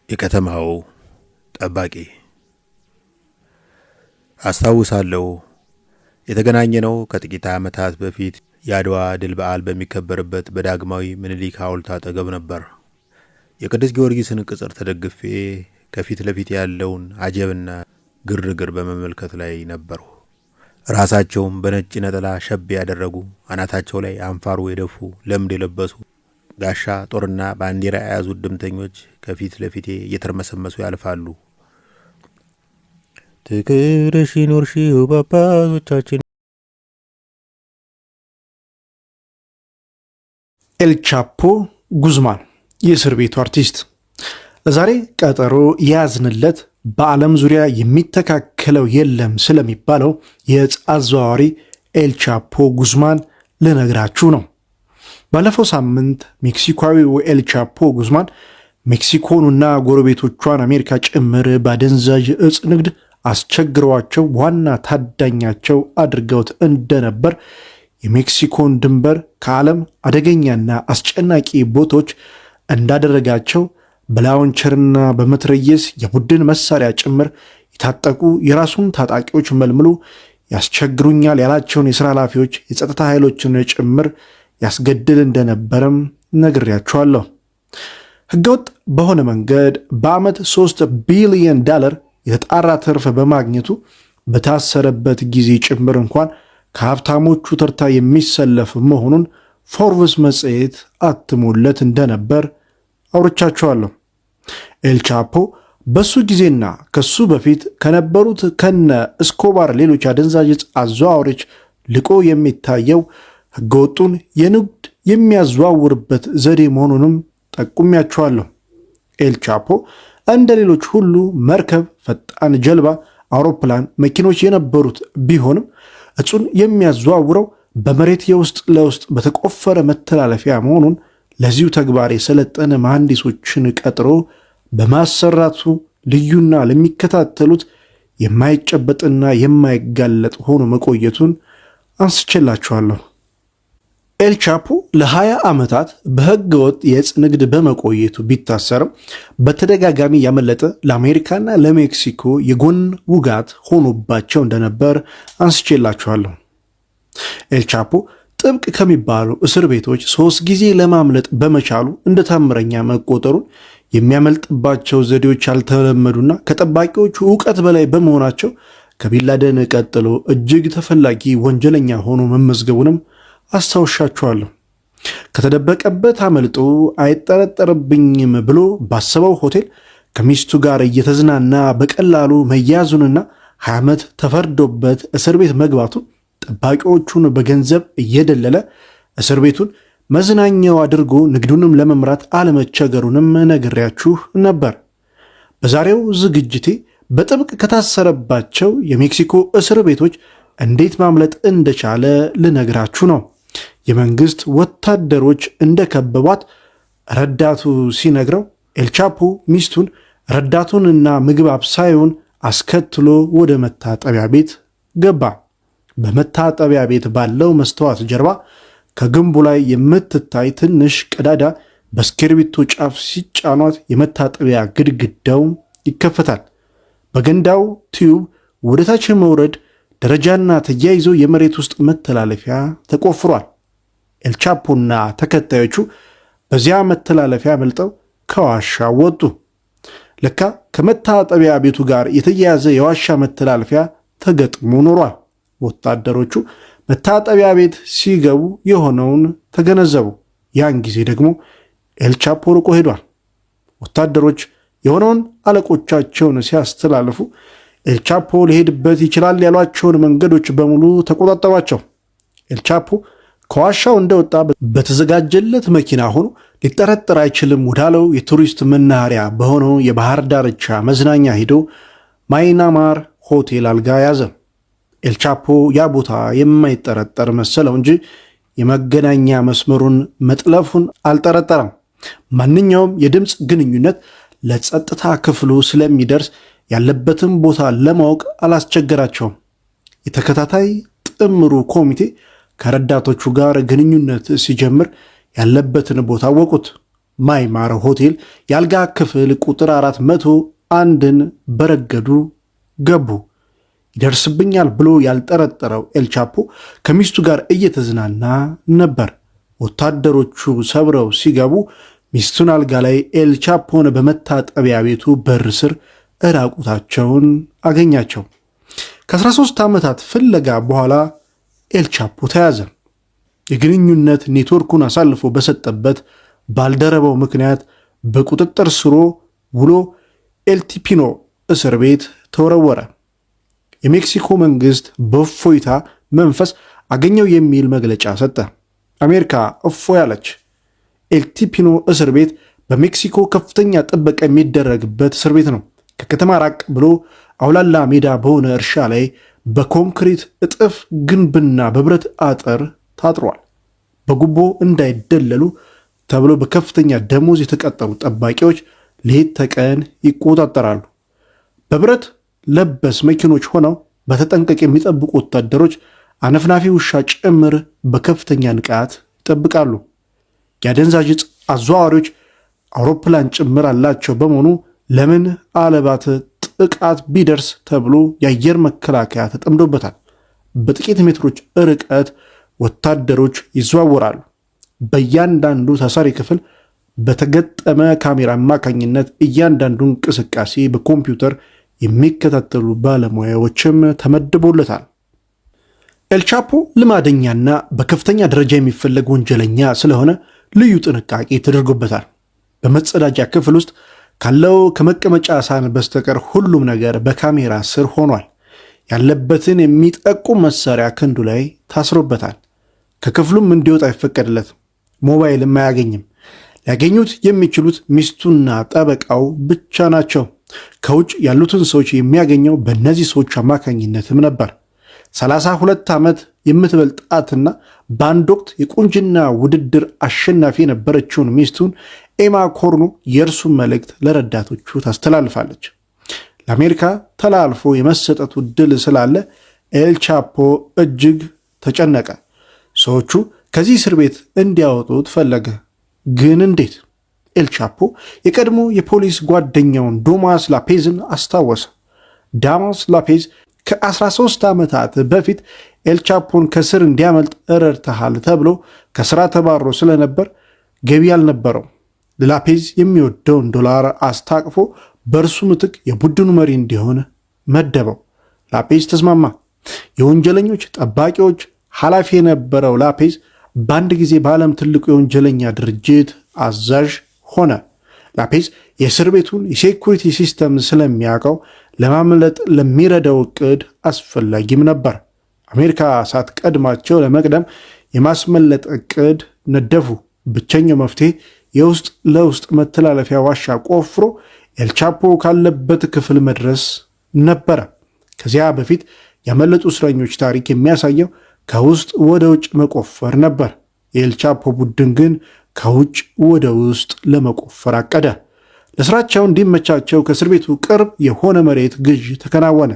የከተማው ጠባቂ አስታውሳለሁ። የተገናኘነው ከጥቂት ዓመታት በፊት የአድዋ ድል በዓል በሚከበርበት በዳግማዊ ምኒልክ ሐውልት አጠገብ ነበር። የቅዱስ ጊዮርጊስን ቅጽር ተደግፌ ከፊት ለፊት ያለውን አጀብና ግርግር በመመልከት ላይ ነበሩ። ራሳቸውም በነጭ ነጠላ ሸብ ያደረጉ፣ አናታቸው ላይ አንፋሩ የደፉ፣ ለምድ የለበሱ፣ ጋሻ ጦርና ባንዲራ የያዙ ድምተኞች ከፊት ለፊቴ እየተርመሰመሱ ያልፋሉ። ትክርሽ ኖርሺው በአባቶቻችን። ኤል ቻፖ ጉዝማን የእስር ቤቱ አርቲስት ለዛሬ ቀጠሮ የያዝንለት በዓለም ዙሪያ የሚተካከለው የለም ስለሚባለው የዕፅ አዘዋዋሪ ኤል ቻፖ ጉዝማን ልነግራችሁ ነው። ባለፈው ሳምንት ሜክሲኮዊው ኤል ቻፖ ጉዝማን ሜክሲኮኑና ጎረቤቶቿን አሜሪካ ጭምር በአደንዛዥ ዕፅ ንግድ አስቸግረዋቸው ዋና ታዳኛቸው አድርገውት እንደነበር፣ የሜክሲኮን ድንበር ከዓለም አደገኛና አስጨናቂ ቦታዎች እንዳደረጋቸው፣ በላውንቸርና በመትረየስ የቡድን መሳሪያ ጭምር የታጠቁ የራሱን ታጣቂዎች መልምሎ ያስቸግሩኛል ያላቸውን የሥራ ኃላፊዎች የጸጥታ ኃይሎችን ጭምር ያስገድል እንደነበረም ነግሬያቸዋለሁ። ሕገወጥ በሆነ መንገድ በዓመት $3 ቢሊዮን የተጣራ ትርፍ በማግኘቱ በታሰረበት ጊዜ ጭምር እንኳን ከሀብታሞቹ ተርታ የሚሰለፍ መሆኑን ፎርብስ መጽሔት አትሞለት እንደነበር አውርቻቸዋለሁ። ኤል ቻፖ በሱ ጊዜና ከሱ በፊት ከነበሩት ከነ እስኮባር ሌሎች አደንዛዥ ዕፅ አዘዋዋሪዎች ልቆ የሚታየው ሕገወጡን የንግድ የሚያዘዋውርበት ዘዴ መሆኑንም ጠቁሚያቸዋለሁ። ኤል ቻፖ እንደ ሌሎች ሁሉ መርከብ፣ ፈጣን ጀልባ፣ አውሮፕላን፣ መኪኖች የነበሩት ቢሆንም ዕፁን የሚያዘዋውረው በመሬት የውስጥ ለውስጥ በተቆፈረ መተላለፊያ መሆኑን ለዚሁ ተግባር የሰለጠነ መሐንዲሶችን ቀጥሮ በማሰራቱ ልዩና ለሚከታተሉት የማይጨበጥና የማይጋለጥ ሆኖ መቆየቱን አንስቼላችኋለሁ። ኤል ቻፖ ለ20 ዓመታት በሕገ ወጥ የዕፅ ንግድ በመቆየቱ ቢታሰርም በተደጋጋሚ ያመለጠ ለአሜሪካና ለሜክሲኮ የጎን ውጋት ሆኖባቸው እንደነበር አንስቼላችኋለሁ። ኤል ቻፖ ጥብቅ ከሚባሉ እስር ቤቶች 3 ጊዜ ለማምለጥ በመቻሉ እንደ ታምረኛ መቆጠሩን፣ የሚያመልጥባቸው ዘዴዎች ያልተለመዱና ከጠባቂዎቹ ዕውቀት በላይ በመሆናቸው ከቢንላደን ቀጥሎ እጅግ ተፈላጊ ወንጀለኛ ሆኖ መመዝገቡንም አስታውሻችኋለሁ። ከተደበቀበት አመልጦ አይጠረጠርብኝም ብሎ ባሰበው ሆቴል ከሚስቱ ጋር እየተዝናና በቀላሉ መያዙንና 20 ዓመት ተፈርዶበት እስር ቤት መግባቱን፣ ጠባቂዎቹን በገንዘብ እየደለለ እስር ቤቱን መዝናኛው አድርጎ ንግዱንም ለመምራት አለመቸገሩንም ነግሬያችሁ ነበር። በዛሬው ዝግጅቴ በጥብቅ ከታሰረባቸው የሜክሲኮ እስር ቤቶች እንዴት ማምለጥ እንደቻለ ልነግራችሁ ነው። የመንግስት ወታደሮች እንደከበቧት ረዳቱ ሲነግረው ኤል ቻፖ ሚስቱን ረዳቱንና ምግብ አብሳዩን አስከትሎ ወደ መታጠቢያ ቤት ገባ። በመታጠቢያ ቤት ባለው መስተዋት ጀርባ ከግንቡ ላይ የምትታይ ትንሽ ቀዳዳ በእስክርቢቶ ጫፍ ሲጫኗት የመታጠቢያ ግድግዳው ይከፈታል። በገንዳው ቲዩብ ወደ ታች መውረድ ደረጃና ተያይዞ የመሬት ውስጥ መተላለፊያ ተቆፍሯል። ኤል ቻፖና ተከታዮቹ በዚያ መተላለፊያ መልጠው ከዋሻ ወጡ። ለካ ከመታጠቢያ ቤቱ ጋር የተያያዘ የዋሻ መተላለፊያ ተገጥሞ ኖሯል። ወታደሮቹ መታጠቢያ ቤት ሲገቡ የሆነውን ተገነዘቡ። ያን ጊዜ ደግሞ ኤል ቻፖ ርቆ ሄዷል። ወታደሮች የሆነውን አለቆቻቸውን ሲያስተላልፉ ኤል ቻፖ ሊሄድበት ይችላል ያሏቸውን መንገዶች በሙሉ ተቆጣጠሯቸው። ኤል ቻፖ ከዋሻው እንደወጣ በተዘጋጀለት መኪና ሆኖ ሊጠረጠር አይችልም ወዳለው የቱሪስት መናኸሪያ በሆነው የባህር ዳርቻ መዝናኛ ሂዶ ማይናማር ሆቴል አልጋ ያዘ። ኤል ቻፖ ያ ቦታ የማይጠረጠር መሰለው እንጂ የመገናኛ መስመሩን መጥለፉን አልጠረጠረም። ማንኛውም የድምፅ ግንኙነት ለጸጥታ ክፍሉ ስለሚደርስ ያለበትን ቦታ ለማወቅ አላስቸገራቸውም። የተከታታይ ጥምሩ ኮሚቴ ከረዳቶቹ ጋር ግንኙነት ሲጀምር ያለበትን ቦታ አወቁት። ማይማር ሆቴል የአልጋ ክፍል ቁጥር 401ን በረገዱ ገቡ። ይደርስብኛል ብሎ ያልጠረጠረው ኤልቻፖ ከሚስቱ ጋር እየተዝናና ነበር። ወታደሮቹ ሰብረው ሲገቡ ሚስቱን አልጋ ላይ ኤልቻፖን በመታጠቢያ ቤቱ በር ስር እራቁታቸውን አገኛቸው። ከ13 ዓመታት ፍለጋ በኋላ ኤልቻፖ ተያዘ። የግንኙነት ኔትወርኩን አሳልፎ በሰጠበት ባልደረባው ምክንያት በቁጥጥር ስር ውሎ ኤልቲፒኖ እስር ቤት ተወረወረ። የሜክሲኮ መንግስት በእፎይታ መንፈስ አገኘው የሚል መግለጫ ሰጠ። አሜሪካ እፎይ አለች። ኤልቲፒኖ እስር ቤት በሜክሲኮ ከፍተኛ ጥበቃ የሚደረግበት እስር ቤት ነው። ከከተማ ራቅ ብሎ አውላላ ሜዳ በሆነ እርሻ ላይ በኮንክሪት እጥፍ ግንብና በብረት አጥር ታጥሯል። በጉቦ እንዳይደለሉ ተብሎ በከፍተኛ ደሞዝ የተቀጠሩ ጠባቂዎች ሌት ተቀን ይቆጣጠራሉ። በብረት ለበስ መኪኖች ሆነው በተጠንቀቅ የሚጠብቁ ወታደሮች አነፍናፊ ውሻ ጭምር በከፍተኛ ንቃት ይጠብቃሉ። የአደንዛዥ ዕፅ አዘዋዋሪዎች አውሮፕላን ጭምር አላቸው በመሆኑ ለምን አለባት ጥቃት ቢደርስ ተብሎ የአየር መከላከያ ተጠምዶበታል። በጥቂት ሜትሮች ርቀት ወታደሮች ይዘዋወራሉ። በእያንዳንዱ ታሳሪ ክፍል በተገጠመ ካሜራ አማካኝነት እያንዳንዱ እንቅስቃሴ በኮምፒውተር የሚከታተሉ ባለሙያዎችም ተመድቦለታል። ኤልቻፖ ልማደኛና በከፍተኛ ደረጃ የሚፈለግ ወንጀለኛ ስለሆነ ልዩ ጥንቃቄ ተደርጎበታል። በመጸዳጃ ክፍል ውስጥ ካለው ከመቀመጫ ሳህን በስተቀር ሁሉም ነገር በካሜራ ስር ሆኗል። ያለበትን የሚጠቁም መሳሪያ ክንዱ ላይ ታስሮበታል። ከክፍሉም እንዲወጣ አይፈቀድለትም። ሞባይልም አያገኝም። ሊያገኙት የሚችሉት ሚስቱና ጠበቃው ብቻ ናቸው። ከውጭ ያሉትን ሰዎች የሚያገኘው በእነዚህ ሰዎች አማካኝነትም ነበር። 32 ዓመት የምትበልጣትና በአንድ ወቅት የቁንጅና ውድድር አሸናፊ የነበረችውን ሚስቱን ኤማ ኮርኖ የእርሱን መልእክት ለረዳቶቹ ታስተላልፋለች። ለአሜሪካ ተላልፎ የመሰጠቱ ድል ስላለ ኤልቻፖ እጅግ ተጨነቀ። ሰዎቹ ከዚህ እስር ቤት እንዲያወጡት ፈለገ። ግን እንዴት? ኤልቻፖ የቀድሞ የፖሊስ ጓደኛውን ዶማስ ላፔዝን አስታወሰ። ዳማስ ላፔዝ ከ13 ዓመታት በፊት ኤልቻፖን ከስር እንዲያመልጥ ረድተሃል ተብሎ ከስራ ተባሮ ስለነበር ገቢ አልነበረው። ላፔዝ የሚወደውን ዶላር አስታቅፎ በእርሱ ምትክ የቡድኑ መሪ እንዲሆን መደበው። ላፔዝ ተስማማ። የወንጀለኞች ጠባቂዎች ኃላፊ የነበረው ላፔዝ በአንድ ጊዜ በዓለም ትልቁ የወንጀለኛ ድርጅት አዛዥ ሆነ። ላፔዝ የእስር ቤቱን የሴኩሪቲ ሲስተም ስለሚያውቀው ለማምለጥ ለሚረዳው ዕቅድ አስፈላጊም ነበር። አሜሪካ ሳትቀድማቸው ለመቅደም የማስመለጥ ዕቅድ ነደፉ። ብቸኛው መፍትሄ የውስጥ ለውስጥ መተላለፊያ ዋሻ ቆፍሮ ኤልቻፖ ካለበት ክፍል መድረስ ነበረ። ከዚያ በፊት ያመለጡ እስረኞች ታሪክ የሚያሳየው ከውስጥ ወደ ውጭ መቆፈር ነበር። የኤልቻፖ ቡድን ግን ከውጭ ወደ ውስጥ ለመቆፈር አቀደ። ለስራቸው እንዲመቻቸው ከእስር ቤቱ ቅርብ የሆነ መሬት ግዥ ተከናወነ።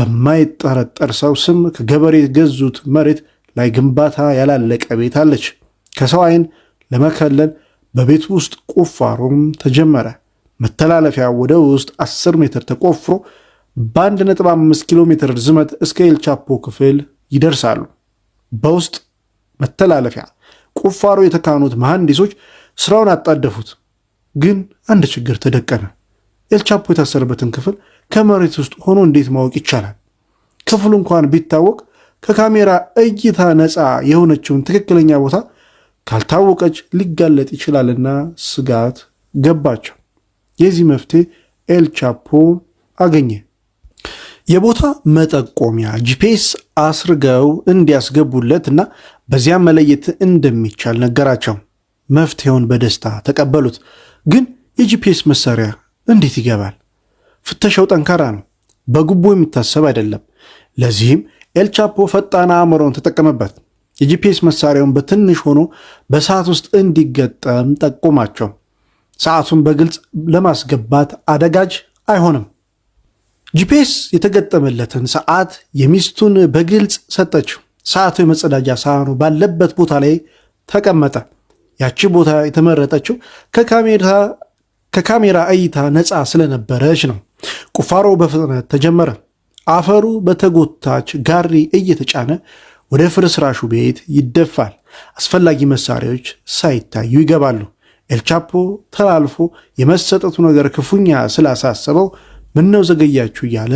በማይጠረጠር ሰው ስም ከገበሬ የገዙት መሬት ላይ ግንባታ ያላለቀ ቤት አለች። ከሰው ዓይን ለመከለል በቤቱ ውስጥ ቁፋሮም ተጀመረ። መተላለፊያ ወደ ውስጥ 10 ሜትር ተቆፍሮ በ1.5 ኪሎ ሜትር ርዝመት እስከ ኤልቻፖ ክፍል ይደርሳሉ። በውስጥ መተላለፊያ ቁፋሮ የተካኑት መሐንዲሶች ስራውን አጣደፉት። ግን አንድ ችግር ተደቀነ። ኤልቻፖ የታሰረበትን ክፍል ከመሬት ውስጥ ሆኖ እንዴት ማወቅ ይቻላል? ክፍሉ እንኳን ቢታወቅ ከካሜራ እይታ ነፃ የሆነችውን ትክክለኛ ቦታ ካልታወቀች ሊጋለጥ ይችላልና ስጋት ገባቸው። የዚህ መፍትሄ ኤልቻፖ አገኘ። የቦታ መጠቆሚያ ጂፒኤስ አስርገው እንዲያስገቡለት እና በዚያም መለየት እንደሚቻል ነገራቸው። መፍትሄውን በደስታ ተቀበሉት። ግን የጂፒኤስ መሳሪያ እንዴት ይገባል? ፍተሻው ጠንካራ ነው። በጉቦ የሚታሰብ አይደለም። ለዚህም ኤልቻፖ ፈጣን አእምሮን ተጠቀመበት። የጂፒኤስ መሳሪያውን በትንሽ ሆኖ በሰዓት ውስጥ እንዲገጠም ጠቆማቸው። ሰዓቱን በግልጽ ለማስገባት አደጋጅ አይሆንም። ጂፒኤስ የተገጠመለትን ሰዓት የሚስቱን በግልጽ ሰጠችው። ሰዓቱ የመጸዳጃ ሳህኑ ባለበት ቦታ ላይ ተቀመጠ። ያቺ ቦታ የተመረጠችው ከካሜራ እይታ ነፃ ስለነበረች ነው። ቁፋሮ በፍጥነት ተጀመረ። አፈሩ በተጎታች ጋሪ እየተጫነ ወደ ፍርስራሹ ቤት ይደፋል። አስፈላጊ መሳሪያዎች ሳይታዩ ይገባሉ። ኤልቻፖ ተላልፎ የመሰጠቱ ነገር ክፉኛ ስላሳሰበው ምነው ዘገያችሁ እያለ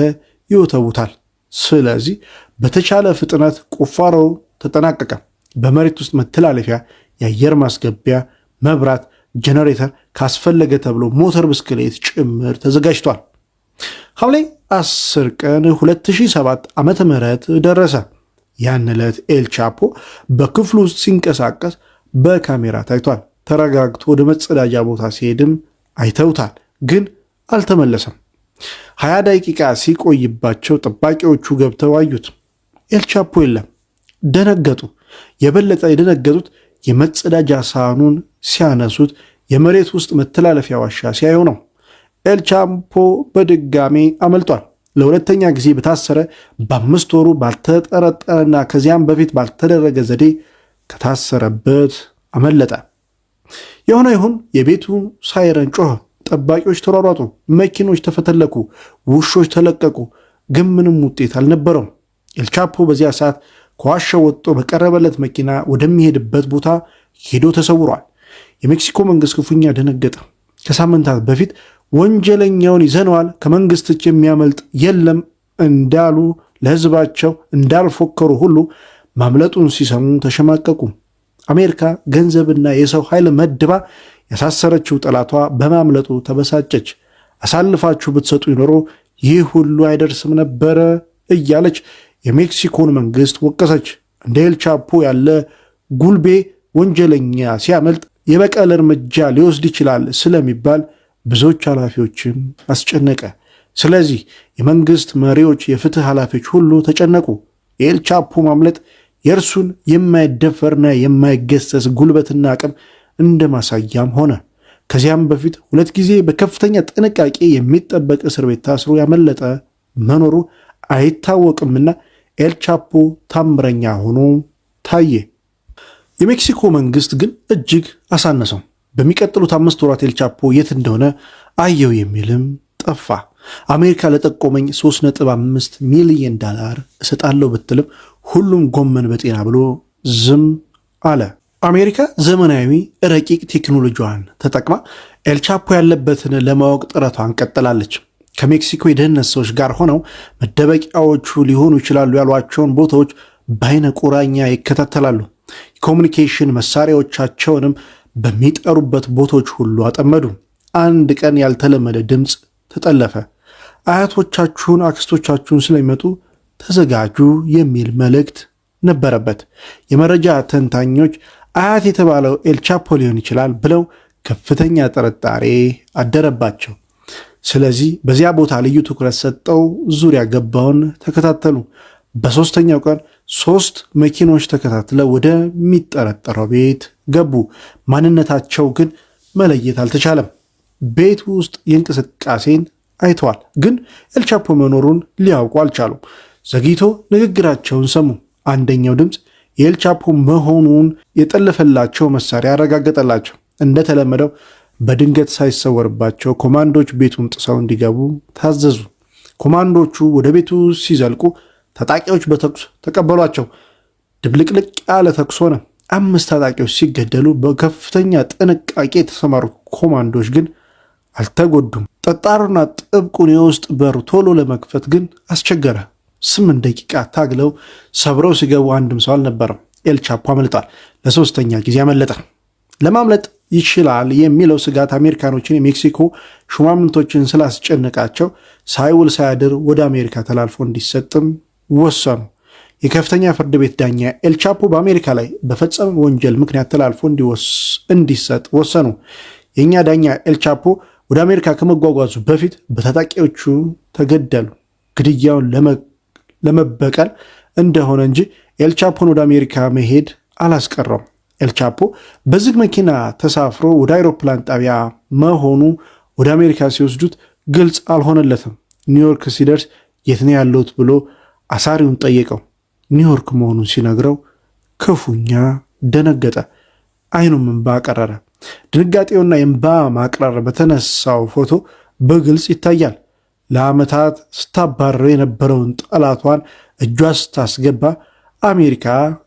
ይወተውታል። ስለዚህ በተቻለ ፍጥነት ቁፋሮው ተጠናቀቀ። በመሬት ውስጥ መተላለፊያ፣ የአየር ማስገቢያ፣ መብራት፣ ጄኔሬተር ካስፈለገ ተብሎ ሞተር ብስክሌት ጭምር ተዘጋጅቷል። ሐምሌ 10 ቀን 2007 ዓመተ ምህረት ደረሰ። ያን ዕለት ኤልቻፖ በክፍሉ ውስጥ ሲንቀሳቀስ በካሜራ ታይቷል። ተረጋግቶ ወደ መጸዳጃ ቦታ ሲሄድም አይተውታል፣ ግን አልተመለሰም። 20 ደቂቃ ሲቆይባቸው ጠባቂዎቹ ገብተው አዩት። ኤልቻፖ የለም። ደነገጡ። የበለጠ የደነገጡት የመጸዳጃ ሳህኑን ሲያነሱት የመሬት ውስጥ መተላለፊያ ዋሻ ሲያዩ ነው። ኤልቻፖ በድጋሜ አመልጧል። ለሁለተኛ ጊዜ በታሰረ በ5 ወሩ ባልተጠረጠረና ከዚያም በፊት ባልተደረገ ዘዴ ከታሰረበት አመለጠ። የሆነ ይሁን የቤቱ ሳይረን ጮኸ። ጠባቂዎች ተሯሯጡ። መኪኖች ተፈተለኩ። ውሾች ተለቀቁ። ግን ምንም ውጤት አልነበረውም። ኤልቻፖ በዚያ ሰዓት ከዋሻው ወጥቶ በቀረበለት መኪና ወደሚሄድበት ቦታ ሄዶ ተሰውሯል። የሜክሲኮ መንግስት ክፉኛ ደነገጠ። ከሳምንታት በፊት ወንጀለኛውን ይዘነዋል፣ ከመንግስት እጅ የሚያመልጥ የለም እንዳሉ ለህዝባቸው እንዳልፎከሩ ሁሉ ማምለጡን ሲሰሙ ተሸማቀቁ። አሜሪካ ገንዘብና የሰው ኃይል መድባ ያሳሰረችው ጠላቷ በማምለጡ ተበሳጨች። አሳልፋችሁ ብትሰጡ ይኖሮ ይህ ሁሉ አይደርስም ነበረ እያለች የሜክሲኮን መንግስት ወቀሰች። እንደ ኤልቻፖ ያለ ጉልቤ ወንጀለኛ ሲያመልጥ የበቀል እርምጃ ሊወስድ ይችላል ስለሚባል ብዙዎች ኃላፊዎችን አስጨነቀ። ስለዚህ የመንግስት መሪዎች፣ የፍትህ ኃላፊዎች ሁሉ ተጨነቁ። የኤልቻፖ ማምለጥ የእርሱን የማይደፈርና የማይገሰስ ጉልበትና አቅም እንደ ማሳያም ሆነ። ከዚያም በፊት 2 ጊዜ በከፍተኛ ጥንቃቄ የሚጠበቅ እስር ቤት ታስሮ ያመለጠ መኖሩ አይታወቅምና ኤልቻፖ ታምረኛ ሆኖ ታየ። የሜክሲኮ መንግስት ግን እጅግ አሳነሰው። በሚቀጥሉት 5 ወራት ኤልቻፖ የት እንደሆነ አየው የሚልም ጠፋ። አሜሪካ ለጠቆመኝ $3.5 ሚሊዮን እሰጣለሁ ብትልም ሁሉም ጎመን በጤና ብሎ ዝም አለ። አሜሪካ ዘመናዊ ረቂቅ ቴክኖሎጂዋን ተጠቅማ ኤልቻፖ ያለበትን ለማወቅ ጥረቷን ቀጥላለች። ከሜክሲኮ የደህንነት ሰዎች ጋር ሆነው መደበቂያዎቹ ሊሆኑ ይችላሉ ያሏቸውን ቦታዎች በአይነ ቁራኛ ይከታተላሉ። የኮሚኒኬሽን መሳሪያዎቻቸውንም በሚጠሩበት ቦታዎች ሁሉ አጠመዱ። አንድ ቀን ያልተለመደ ድምፅ ተጠለፈ። አያቶቻችሁን፣ አክስቶቻችሁን ስለሚመጡ ተዘጋጁ የሚል መልእክት ነበረበት። የመረጃ ተንታኞች አያት የተባለው ኤልቻፖ ሊሆን ይችላል ብለው ከፍተኛ ጥርጣሬ አደረባቸው። ስለዚህ በዚያ ቦታ ልዩ ትኩረት ሰጠው ዙሪያ ገባውን ተከታተሉ። በሦስተኛው ቀን 3 መኪኖች ተከታትለው ወደሚጠረጠረው ቤት ገቡ። ማንነታቸው ግን መለየት አልተቻለም። ቤት ውስጥ የእንቅስቃሴን አይተዋል፣ ግን ኤልቻፖ መኖሩን ሊያውቁ አልቻሉም። ዘግይቶ ንግግራቸውን ሰሙ። አንደኛው ድምፅ የኤልቻፖ መሆኑን የጠለፈላቸው መሳሪያ ያረጋገጠላቸው። እንደተለመደው በድንገት ሳይሰወርባቸው ኮማንዶች ቤቱን ጥሰው እንዲገቡ ታዘዙ። ኮማንዶቹ ወደ ቤቱ ሲዘልቁ ታጣቂዎች በተኩስ ተቀበሏቸው። ድብልቅልቅ ያለ ተኩስ ሆነ። 5 ታጣቂዎች ሲገደሉ በከፍተኛ ጥንቃቄ የተሰማሩ ኮማንዶች ግን አልተጎዱም። ጠጣሩና ጥብቁን የውስጥ በር ቶሎ ለመክፈት ግን አስቸገረ። 8 ደቂቃ ታግለው ሰብረው ሲገቡ አንድም ሰው አልነበረም። ኤልቻፖ አመልጧል። ለ3ኛ ጊዜ አመለጠ። ለማምለጥ ይችላል የሚለው ስጋት አሜሪካኖችን፣ የሜክሲኮ ሹማምንቶችን ስላስጨነቃቸው ሳይውል ሳያድር ወደ አሜሪካ ተላልፎ እንዲሰጥም ወሰኑ። የከፍተኛ ፍርድ ቤት ዳኛ ኤልቻፖ በአሜሪካ ላይ በፈጸመ ወንጀል ምክንያት ተላልፎ እንዲሰጥ ወሰኑ። የእኛ ዳኛ ኤልቻፖ ወደ አሜሪካ ከመጓጓዙ በፊት በታጣቂዎቹ ተገደሉ። ግድያውን ለመበቀል እንደሆነ እንጂ ኤልቻፖን ወደ አሜሪካ መሄድ አላስቀረም። ኤልቻፖ በዝግ መኪና ተሳፍሮ ወደ አይሮፕላን ጣቢያ መሆኑ ወደ አሜሪካ ሲወስዱት ግልጽ አልሆነለትም። ኒውዮርክ ሲደርስ የት ነው ያለሁት ብሎ አሳሪውን ጠየቀው። ኒውዮርክ መሆኑን ሲነግረው ክፉኛ ደነገጠ። አይኑም እንባ ቀረረ። ድንጋጤውና የእንባ ማቅረር በተነሳው ፎቶ በግልጽ ይታያል። ለዓመታት ስታባረር የነበረውን ጠላቷን እጇ ስታስገባ አሜሪካ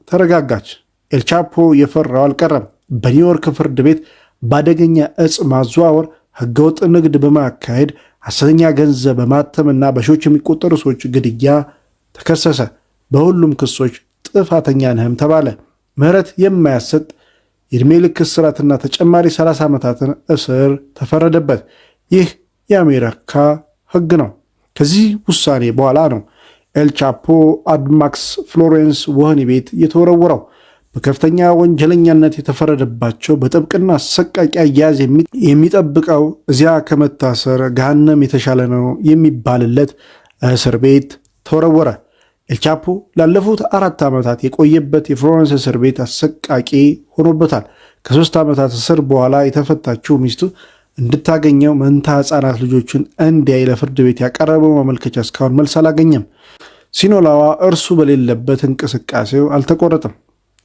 ተረጋጋች። ኤልቻፖ የፈራው አልቀረም። በኒውዮርክ ፍርድ ቤት በአደገኛ እጽ ማዘዋወር፣ ህገወጥ ንግድ በማካሄድ ሐሰተኛ ገንዘብ በማተምና በሺዎች የሚቆጠሩ ሰዎች ግድያ ተከሰሰ። በሁሉም ክሶች ጥፋተኛ ነህም ተባለ። ምህረት የማያሰጥ የዕድሜ ልክ እስራትና ተጨማሪ 30 ዓመታትን እስር ተፈረደበት። ይህ የአሜሪካ ህግ ነው። ከዚህ ውሳኔ በኋላ ነው ኤልቻፖ አድማክስ ፍሎሬንስ ወህኒ ቤት የተወረወረው። በከፍተኛ ወንጀለኛነት የተፈረደባቸው በጥብቅና አሰቃቂ አያያዝ የሚጠብቀው እዚያ ከመታሰር ገሃነም የተሻለ ነው የሚባልለት እስር ቤት ተወረወረ። ኤልቻፖ ላለፉት 4 ዓመታት የቆየበት የፍሎረንስ እስር ቤት አሰቃቂ ሆኖበታል። ከ3 ዓመታት እስር በኋላ የተፈታችው ሚስቱ እንድታገኘው መንታ ሕፃናት ልጆችን እንዲያይ ለፍርድ ቤት ያቀረበው ማመልከቻ እስካሁን መልስ አላገኘም። ሲኖላዋ እርሱ በሌለበት እንቅስቃሴው አልተቆረጠም።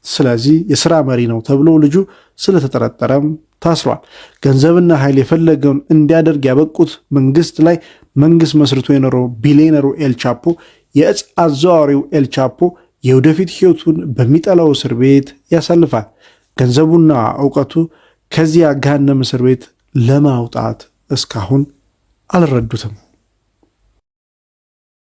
ስለዚህ የሥራ መሪ ነው ተብሎ ልጁ ስለተጠረጠረም ታስሯል። ገንዘብና ኃይል የፈለገውን እንዲያደርግ ያበቁት መንግስት ላይ መንግስት መስርቶ የኖረው ቢሊዮነሩ ኤልቻፖ የእጽ አዘዋዋሪው ኤልቻፖ የወደፊት ሕይወቱን በሚጠላው እስር ቤት ያሳልፋል። ገንዘቡና እውቀቱ ከዚያ ገሃነም እስር ቤት ለማውጣት እስካሁን አልረዱትም።